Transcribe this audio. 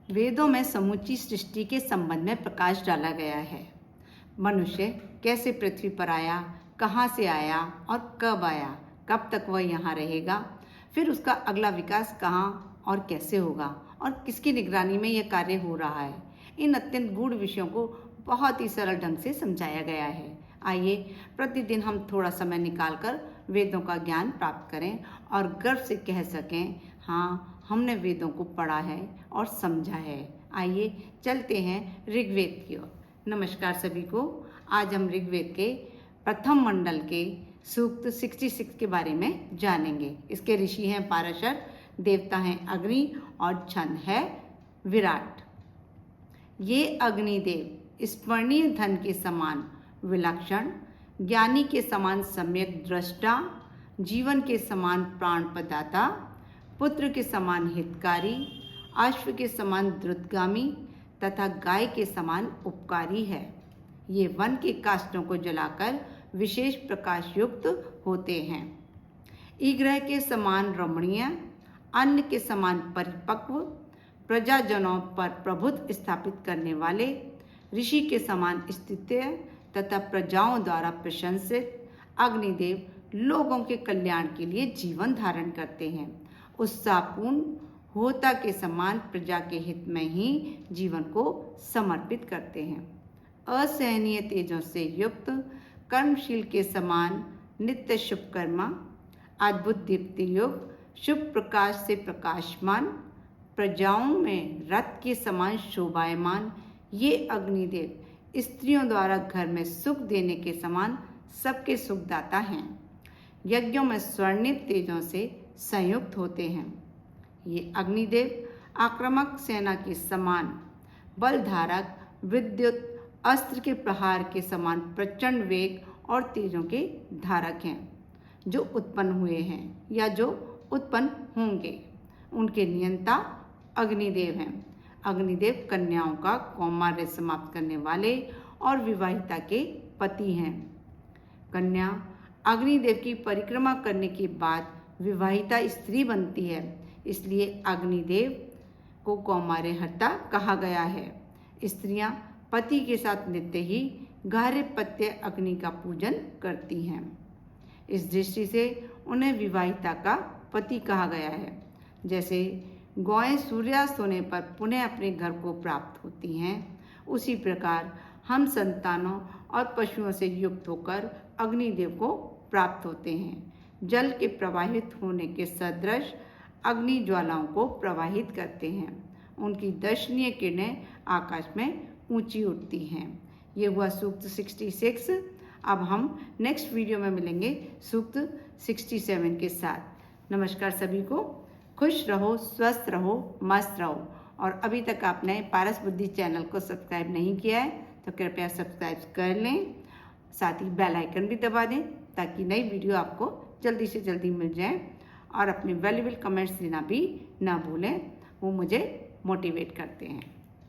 वेदों में समूची सृष्टि के संबंध में प्रकाश डाला गया है। मनुष्य कैसे पृथ्वी पर आया, कहाँ से आया और कब आया, कब तक वह यहाँ रहेगा, फिर उसका अगला विकास कहाँ और कैसे होगा और किसकी निगरानी में यह कार्य हो रहा है। इन अत्यंत गूढ़ विषयों को बहुत ही सरल ढंग से समझाया गया है। आइए प्रतिदिन हम थोड़ा समय निकालकर वेदों का ज्ञान प्राप्त करें और गर्व से कह सकें, हाँ, हमने वेदों को पढ़ा है और समझा है। आइए चलते हैं ऋग्वेद की ओर। नमस्कार सभी को। आज हम ऋग्वेद के प्रथम मंडल के सूक्त 66 के बारे में जानेंगे। इसके ऋषि हैं पाराशर, देवता हैं अग्नि और छंद है विराट। ये अग्निदेव स्मरणीय धन के समान विलक्षण, ज्ञानी के समान सम्यक दृष्टा, जीवन के समान प्राण प्रदाता, पुत्र के समान हितकारी, अश्व के समान द्रुतगामी तथा गाय के समान उपकारी है। ये वन के काष्ठों को जलाकर विशेष प्रकाश युक्त होते हैं। ईग्रह के समान रमणीय, अन्न के समान परिपक्व, प्रजाजनों पर प्रभुत्व स्थापित करने वाले, ऋषि के समान स्थितीय तथा प्रजाओं द्वारा प्रशंसित अग्निदेव लोगों के कल्याण के लिए जीवन धारण करते हैं। उत्साहपूर्ण होता के समान प्रजा के हित में ही जीवन को समर्पित करते हैं। असहनीय तेजों से युक्त, कर्मशील के समान नित्य शुभकर्मा, अद्भुत दीप्ति युक्त, शुभ प्रकाश से प्रकाशमान, प्रजाओं में रथ के समान शोभायमान, ये अग्निदेव स्त्रियों द्वारा घर में सुख देने के समान सबके सुखदाता हैं। यज्ञों में स्वर्णित तेजों से संयुक्त होते हैं। ये अग्निदेव आक्रामक सेना के समान बलधारक, विद्युत अस्त्र के प्रहार के समान प्रचंड वेग और तेजों के धारक हैं, जो उत्पन्न हुए हैं या जो उत्पन्न होंगे। उनके नियंता अग्निदेव हैं। अग्निदेव कन्याओं का कौमार्य समाप्त करने वाले और विवाहिता के पति हैं। कन्या अग्निदेव की परिक्रमा करने के बाद विवाहिता स्त्री बनती है, इसलिए अग्निदेव को कौमार्यहर्ता कहा गया है। स्त्रियां पति के साथ नित्य ही गार्हपत्य अग्नि का पूजन करती हैं। इस दृष्टि से उन्हें विवाहिता का पति कहा गया है। जैसे गौएं सूर्यास्त होने पर पुनः अपने घर को प्राप्त होती हैं, उसी प्रकार हम संतानों और पशुओं से युक्त होकर अग्निदेव को प्राप्त होते हैं। जल के प्रवाहित होने के सदृश अग्नि ज्वालाओं को प्रवाहित करते हैं। उनकी दर्शनीय किरणें आकाश में ऊंची उठती हैं। ये हुआ सूक्त 66। अब हम नेक्स्ट वीडियो में मिलेंगे सूक्त 67 के साथ। नमस्कार सभी को। खुश रहो, स्वस्थ रहो, मस्त रहो। और अभी तक आपने पारस बुद्धि चैनल को सब्सक्राइब नहीं किया है तो कृपया सब्सक्राइब कर लें। साथ ही बेल आइकन भी दबा दें ताकि नई वीडियो आपको जल्दी से जल्दी मिल जाए। और अपने वैल्यूएबल कमेंट्स देना भी ना भूलें, वो मुझे मोटिवेट करते हैं।